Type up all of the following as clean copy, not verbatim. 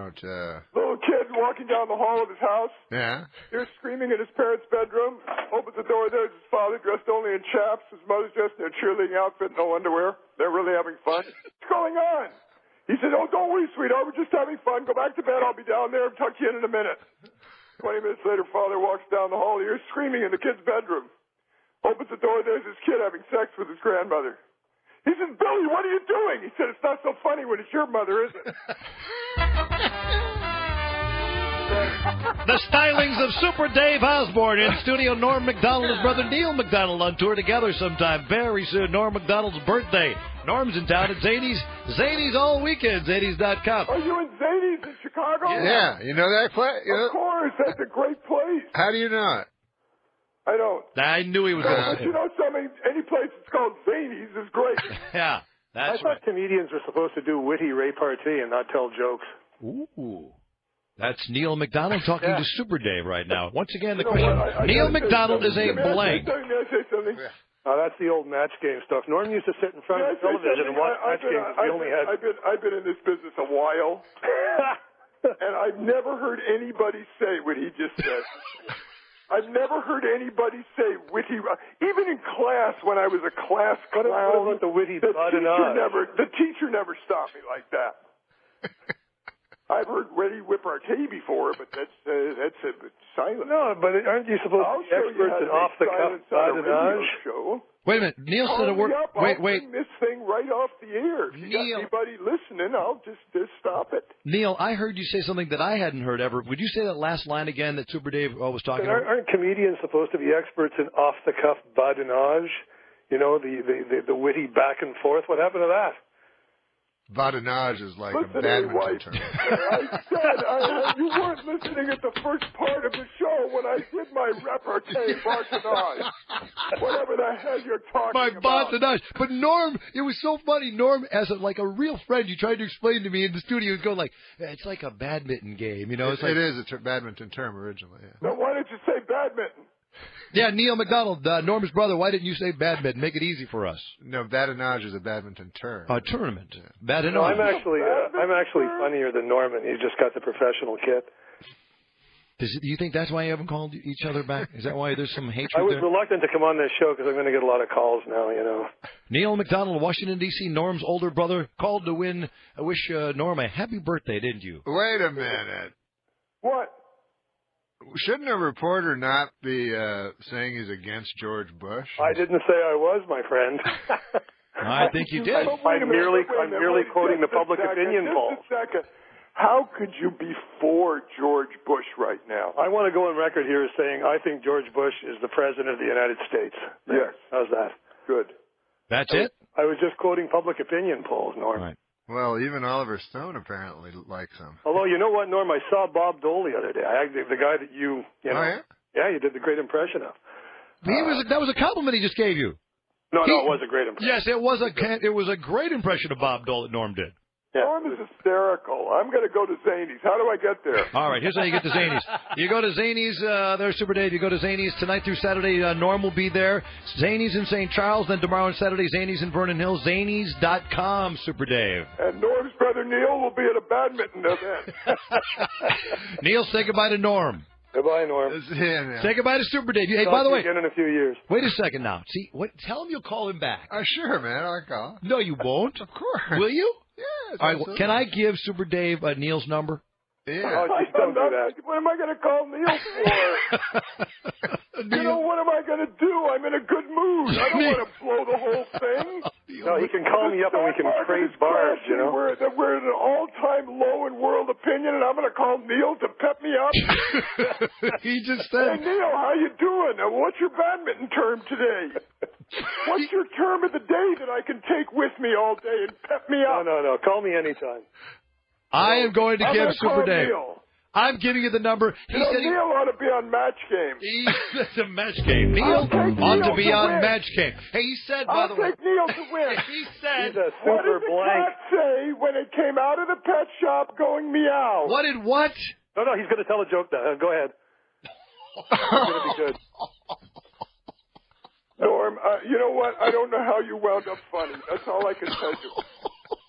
Little kid walking down the hall of his house. Yeah. He's screaming in his parents' bedroom. Opens the door. There's his father dressed only in chaps. His mother's dressed in a cheerleading outfit, no underwear. They're really having fun. What's going on? He said, "Oh, don't worry, sweetheart. We're just having fun. Go back to bed. I'll be down there and tuck you in a minute." 20 minutes later, father walks down the hall. He hears screaming in the kid's bedroom. Opens the door. There's his kid having sex with his grandmother. He says, "Billy, what are you doing?" He said, "It's not so funny when it's your mother, is it?" The stylings of Super Dave Osborne in studio. Norm Macdonald and his brother Neil Macdonald on tour together sometime very soon. Norm Macdonald's birthday. Norm's in town at Zany's. Zany's all weekend. Zany's.com. Are you in Zany's in Chicago? Yeah. You know that place? Of course. That's a great place. How do you know it? I don't. I knew he was going to But say you know something? Any place that's called Zany's is great. Yeah, I thought comedians were supposed to do witty repartee and not tell jokes. Ooh. That's Neil Macdonald talking to Super Dave right now. Once again, the You know question, what? I Neil gotta say Macdonald is a something. blank. May I say something? Oh, that's the old match game stuff. Norm used to sit in front of the television and watch match games. I've been in this business a while, and I've never heard anybody say what he just said. I've never heard anybody say witty. Even in class, when I was a class clown, what about the witty the badinage? teacher never stopped me like that. I've heard witty repartee before, but that's silent. No, but aren't you supposed to be experts in off-the-cuff badinage? Wait a minute. Neil said a word. Wait. Bring this thing right off the air. If you got anybody listening, I'll just stop it. Neil, I heard you say something that I hadn't heard ever. Would you say that last line again that Super Dave was talking about? Aren't comedians supposed to be experts in off-the-cuff badinage? You know, the witty back and forth. What happened to that? Badinage is like a badminton term. I said you weren't listening at the first part of the show when I did my repartee, badinage. Whatever the hell you're talking about. My badinage. But Norm, it was so funny. Norm, as like a real friend, you tried to explain to me in the studio, he was going like, it's like a badminton game. You know, it is a badminton term originally. Yeah. Then why didn't you say badminton? Yeah, Neil Macdonald, Norm's brother, why didn't you say badminton? Make it easy for us. No, badinage is a badminton term. A tournament. Yeah. Badinage. No, I'm actually funnier than Norman. He's just got the professional kit. Do you think that's why you haven't called each other back? Is that why there's some hatred I was there? reluctant to come on this show because I'm going to get a lot of calls now, you know. Neil Macdonald, Washington, D.C., Norm's older brother, called to wish Norm a happy birthday, didn't you? Wait a minute. What? Shouldn't a reporter not be saying he's against George Bush? I didn't say I was, my friend. I think you did. I'm merely quoting the public opinion poll. Just a second. How could you be for George Bush right now? I want to go on record here as saying I think George Bush is the president of the United States. Yes. How's that? Good. That's it? I was just quoting public opinion polls, Norm. Right. Well, even Oliver Stone apparently likes him. Although, you know what, Norm? I saw Bob Dole the other day. The guy that you know. Oh, yeah? Yeah, you did the great impression of. That was a compliment he just gave you. No, it was a great impression. Yes, it was a great impression of Bob Dole that Norm did. Yeah. Norm is hysterical. I'm going to go to Zany's. How do I get there? All right, here's how you get to Zany's. You go to Zany's, there's Super Dave. You go to Zany's tonight through Saturday. Norm will be there. Zany's in St. Charles. Then tomorrow and Saturday, Zany's in Vernon Hills. Zany's.com, Super Dave. And Norm's brother Neil will be at a badminton event. Neil, say goodbye to Norm. Goodbye, Norm. Say goodbye to Super Dave. Hey, Talk by the to way, you again in a few years. wait a second now. See, tell him you'll call him back. Sure, man. I'll call. No, you won't. Of course. Will you? Yes. All right, can I give Super Dave Neil's number? Yeah. Oh, just don't do that. What am I going to call Neil for? You know, what am I going to do? I'm in a good mood. I don't want to blow the whole thing. No, he can call me up and we can trade bars, you know. We're at an all-time low in world opinion, and I'm going to call Neil to pep me up. He just said. Hey, Neil, how you doing? What's your badminton term today? What's your term of the day that I can take with me all day and pep me up? No. Call me anytime. I am going to give Super Dave. Neil. I'm giving you the number. He said Neil ought to be on Match Game. It's a Match Game. Neil ought to be on Match Game. Hey, he said, by the way. I'll take Neil to win. He said. He's a What super did the blank. cat say when it came out of the pet shop going meow? What did what? No, he's going to tell a joke now. Go ahead. It's going to be good. Norm, you know what? I don't know how you wound up funny. That's all I can tell you.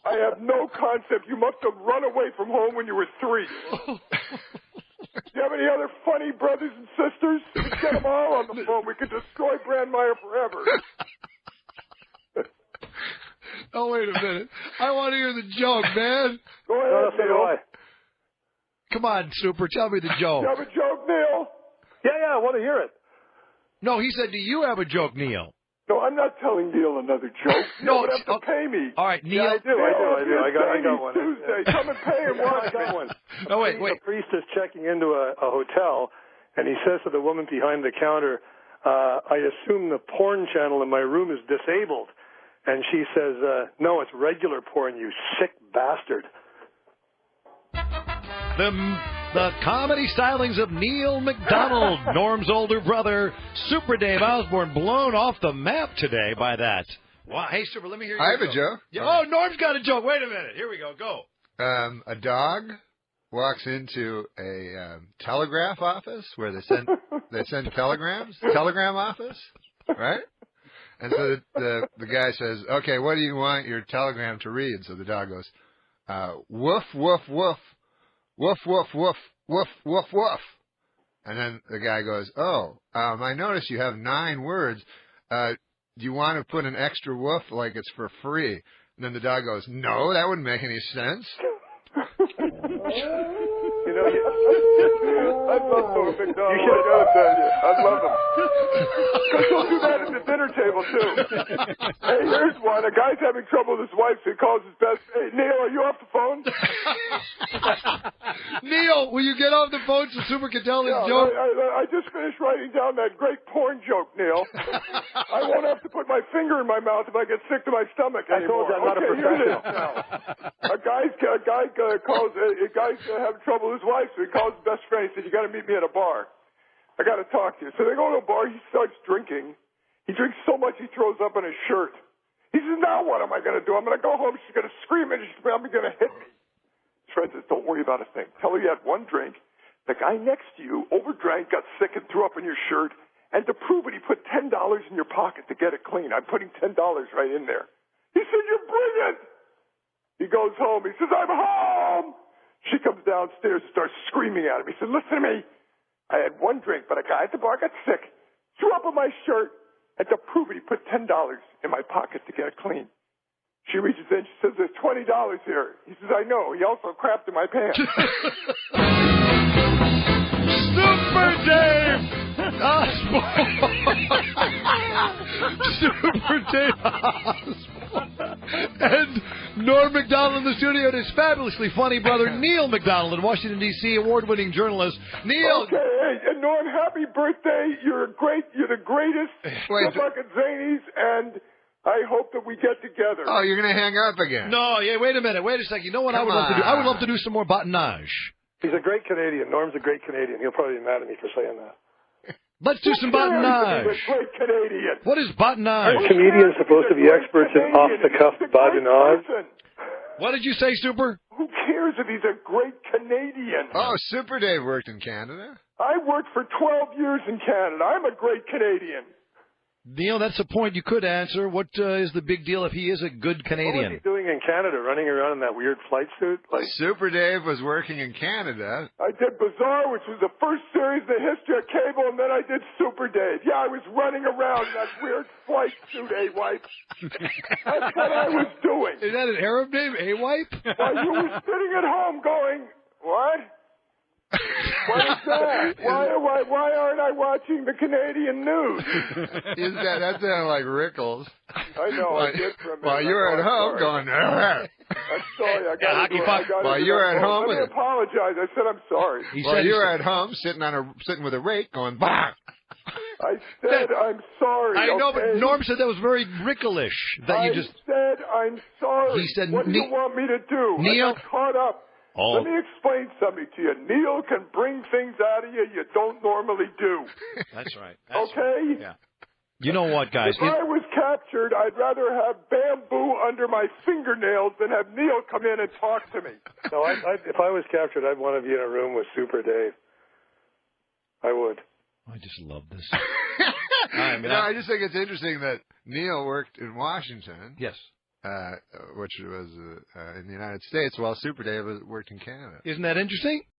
I have no concept. You must have run away from home when you were 3. Do you have any other funny brothers and sisters? We get them all on the phone. We could destroy Brandmeier forever. Oh, wait a minute. I want to hear the joke, man. Go ahead, Neil. Come on, Super. Tell me the joke. You have a joke, Neil? Yeah, I want to hear it. No, he said, do you have a joke, Neil? No, I'm not telling Neil another joke. No, You would have to pay me. All right, Neil. Yeah, I do. I got one. Tuesday. Come and pay him. I got one. No, wait. A priest is checking into a hotel, and he says to the woman behind the counter, I assume the porn channel in my room is disabled. And she says, no, it's regular porn, you sick bastard. The comedy stylings of Neil Macdonald, Norm's older brother, Super Dave Osborne, blown off the map today by that. Wow. Hey, Super, let me hear your I have a joke. Yeah. Oh, Norm's got a joke. Wait a minute. Here we go. Go. A dog walks into a telegraph office where they send telegrams. Telegram office, right? And so the guy says, okay, what do you want your telegram to read? So the dog goes, woof, woof, woof, woof, woof, woof, woof, woof, woof. And then the guy goes, oh, I notice you have 9 words. Do you want to put an extra woof like it's for free? And then the dog goes, no, that wouldn't make any sense. You know, I love Norm Macdonald. I gotta tell you, I love him. Because he'll do that at the dinner table too. Hey, here's one. A guy's having trouble with his wife, so he calls his best. Hey, Neil, are you off the phone? Neil, will you get off the phone so Super can tell his joke? I just finished writing down that great porn joke, Neil. I won't have to put my finger in my mouth if I get sick to my stomach anymore. I told you I'm not a professional. A guy guy's having trouble with his wife, so he calls his best friend. He said, you got to meet me at a bar. I got to talk to you. So they go to a bar. He starts drinking. He drinks so much he throws up on his shirt. He says, now what am I going to do? I'm going to go home. She's going to scream and she's probably going to hit me. His friend says, don't worry about a thing. Tell her you had one drink. The guy next to you overdrank, got sick, and threw up in your shirt. And to prove it, he put $10 in your pocket to get it clean. I'm putting $10 right in there. He said, you're brilliant. He goes home. He says, I'm home. She comes downstairs and starts screaming at him. He said, listen to me. I had one drink, but a guy at the bar got sick, threw up on my shirt, and to prove it, he put $10 in my pocket to get it clean. She reaches in. She says, there's $20 here. He says, I know. He also crapped in my pants. Super Dave Osborne. Super Dave Osborne. And Norm Macdonald in the studio and his fabulously funny brother Neil Macdonald in Washington, D.C., award-winning journalist. Neil. Okay, hey, Norm, happy birthday. You're the greatest. Good luck at Zanies, and I hope that we get together. Oh, you're going to hang up again. No, yeah, wait a minute. Wait a second. You know what I would love to do? I would love to do some more badinage. He's a great Canadian. Norm's a great Canadian. He'll probably be mad at me for saying that. Let's do some badinage. He's a great Canadian. What is badinage? Aren't comedians supposed to be experts in off-the-cuff badinage? What did you say, Super? Who cares if he's a great Canadian? Oh, Super Dave worked in Canada. I worked for 12 years in Canada. I'm a great Canadian. Neil, that's a point you could answer. What is the big deal if he is a good Canadian? What was he doing in Canada, running around in that weird flight suit? Super Dave was working in Canada. I did Bizarre, which was the first series in the history of cable, and then I did Super Dave. Yeah, I was running around in that weird flight suit, A-Wipe. That's what I was doing. Is that an Arab name, A-Wipe? While you were sitting at home going, what? What is that? Why aren't I watching the Canadian news? That sounded like Rickles. I know, I did for a minute. While you were at home going, I'm sorry, I got to While you were at home, let me apologize. I said I'm sorry. While you were at home sitting with a rake going, bah! I said I'm sorry. I know, but Norm said that was very Ricklish. I said I'm sorry. He said, what do you want me to do? Neil, I got caught up. Oh. Let me explain something to you. Neil can bring things out of you don't normally do. That's right. Okay? Right. Yeah. You know what, guys? If I was captured, I'd rather have bamboo under my fingernails than have Neil come in and talk to me. No, if I was captured, I'd want to be in a room with Super Dave. I would. I just love this. I just think it's interesting that Neil worked in Washington. Yes. which was in the United States, while Super Dave worked in Canada. Isn't that interesting?